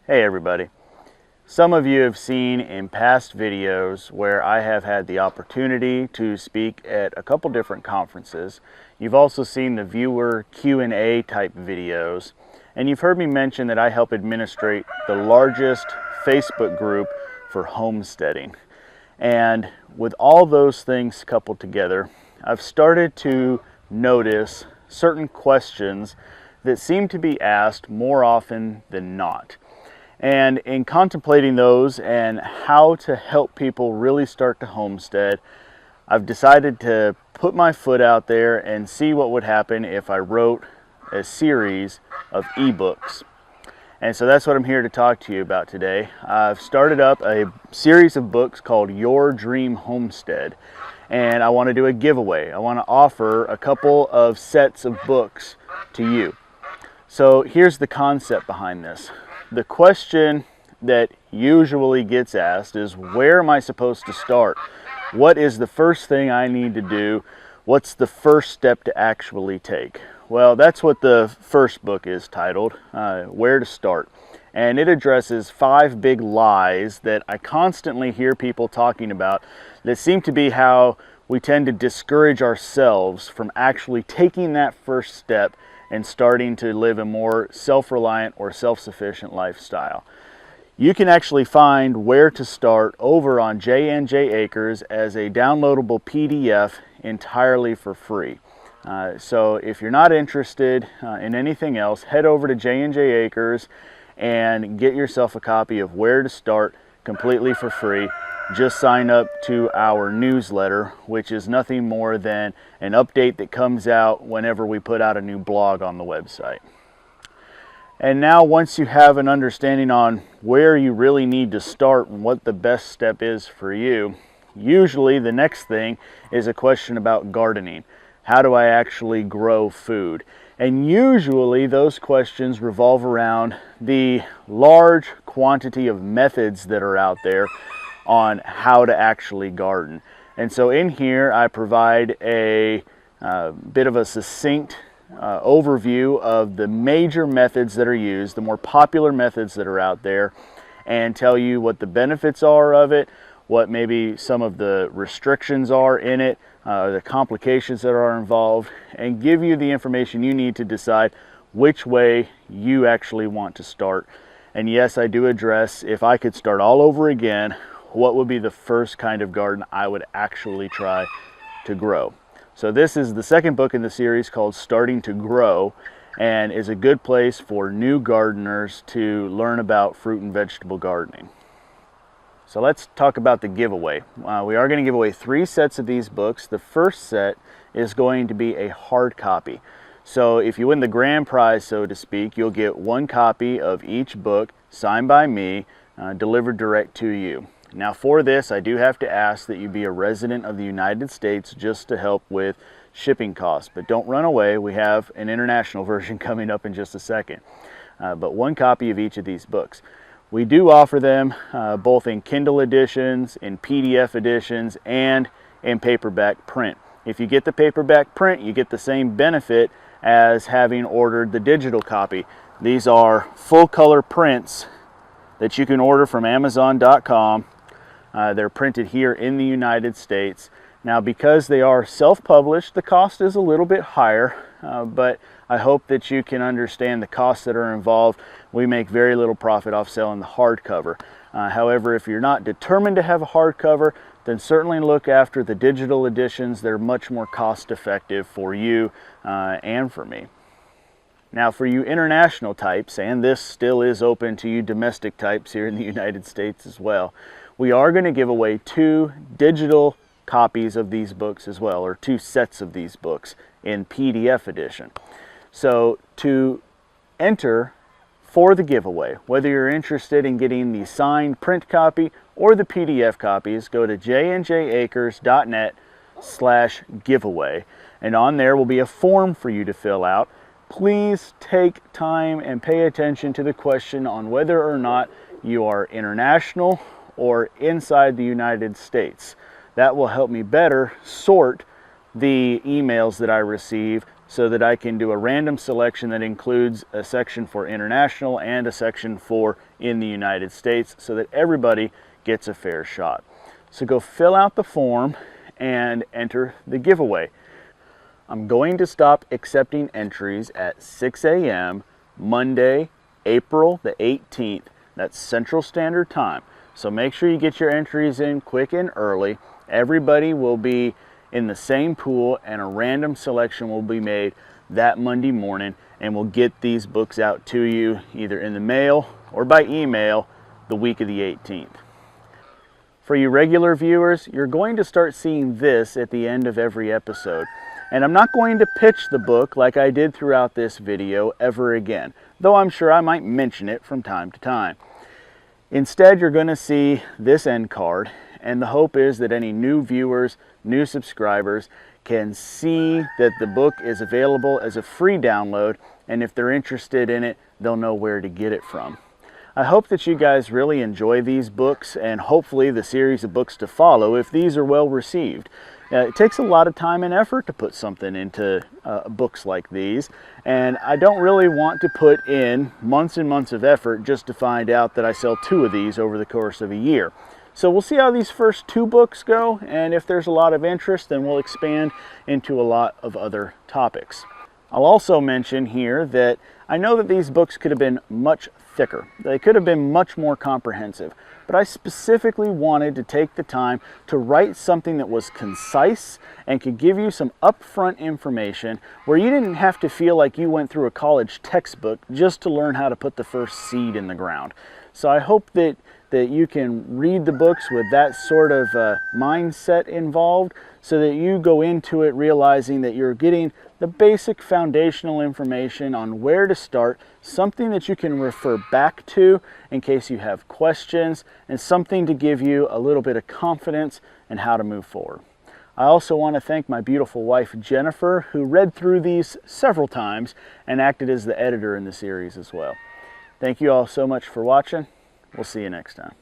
Hey everybody. Some of you have seen in past videos where I have had the opportunity to speak at a couple different conferences. You've also seen the viewer Q&A type videos, and you've heard me mention that I help administrate the largest Facebook group for homesteading. And with all those things coupled together, I've started to notice certain questions that seem to be asked more often than not. And in contemplating those and how to help people really start to homestead, I've decided to put my foot out there and see what would happen if I wrote a series of ebooks. And so that's what I'm here to talk to you about today. I've started up a series of books called Your Dream Homestead, and I want to do a giveaway. I want to offer a couple of sets of books to you. So here's the concept behind this. The question that usually gets asked is, where am I supposed to start? What is the first thing I need to do? What's the first step to actually take? Well, that's what the first book is titled, Where to Start. And it addresses 5 big lies that I constantly hear people talking about that seem to be how we tend to discourage ourselves from actually taking that first step and starting to live a more self-reliant or self-sufficient lifestyle. You can actually find Where to Start over on J&J Acres as a downloadable PDF entirely for free. So if you're not interested in anything else, head over to J&J Acres and get yourself a copy of Where to Start completely for free. Just sign up to our newsletter, which is nothing more than an update that comes out whenever we put out a new blog on the website. And now, once you have an understanding on where you really need to start and what the best step is for you, usually the next thing is a question about gardening. How do I actually grow food? And usually those questions revolve around the large quantity of methods that are out there on how to actually garden. And so in here I provide a bit of a succinct overview of the major methods that are used, the more popular methods that are out there, and tell you what the benefits are of it, what maybe some of the restrictions are in it, the complications that are involved, and give you the information you need to decide which way you actually want to start. And yes, I do address, if I could start all over again, what would be the first kind of garden I would actually try to grow. So this is the second book in the series called Starting to Grow, and is a good place for new gardeners to learn about fruit and vegetable gardening. So let's talk about the giveaway. We are going to give away 3 sets of these books. The first set is going to be a hard copy. So if you win the grand prize, so to speak, you'll get 1 copy of each book signed by me, delivered direct to you. Now for this, I do have to ask that you be a resident of the United States just to help with shipping costs. But don't run away, we have an international version coming up in just a second. But 1 copy of each of these books. We do offer them both in Kindle editions, in PDF editions, and in paperback print. If you get the paperback print, you get the same benefit as having ordered the digital copy. These are full color prints that you can order from Amazon.com. They're printed here in the United States. Now, because they are self-published, the cost is a little bit higher, but I hope that you can understand the costs that are involved. We make very little profit off selling the hardcover. However, if you're not determined to have a hardcover, then certainly look after the digital editions. They're much more cost-effective for you and for me. Now, for you international types, and this still is open to you domestic types here in the United States as well, we are going to give away 2 digital copies of these books as well, or 2 sets of these books in PDF edition. So to enter for the giveaway, whether you're interested in getting the signed print copy or the PDF copies, go to jnjacres.net/giveaway, and on there will be a form for you to fill out. Please take time and pay attention to the question on whether or not you are international or inside the United States. That will help me better sort the emails that I receive so that I can do a random selection that includes a section for international and a section for in the United States so that everybody gets a fair shot. So go fill out the form and enter the giveaway. I'm going to stop accepting entries at 6 a.m. Monday, April the 18th. That's Central Standard Time. So make sure you get your entries in quick and early. Everybody will be in the same pool and a random selection will be made that Monday morning, and we'll get these books out to you either in the mail or by email the week of the 18th. For you regular viewers, you're going to start seeing this at the end of every episode. And I'm not going to pitch the book like I did throughout this video ever again, though I'm sure I might mention it from time to time. Instead, you're going to see this end card, and the hope is that any new viewers, new subscribers can see that the book is available as a free download, and if they're interested in it, they'll know where to get it from. I hope that you guys really enjoy these books and hopefully the series of books to follow if these are well received. It takes a lot of time and effort to put something into books like these, and I don't really want to put in months and months of effort just to find out that I sell 2 of these over the course of a year. So we'll see how these first 2 books go, and if there's a lot of interest, then we'll expand into a lot of other topics. I'll also mention here that I know that these books could have been much thicker. They could have been much more comprehensive, but I specifically wanted to take the time to write something that was concise and could give you some upfront information where you didn't have to feel like you went through a college textbook just to learn how to put the first seed in the ground. So I hope that you can read the books with that sort of mindset involved so that you go into it realizing that you're getting the basic foundational information on where to start, something that you can refer back to in case you have questions, and something to give you a little bit of confidence in how to move forward. I also want to thank my beautiful wife Jennifer, who read through these several times and acted as the editor in the series as well. Thank you all so much for watching. We'll see you next time.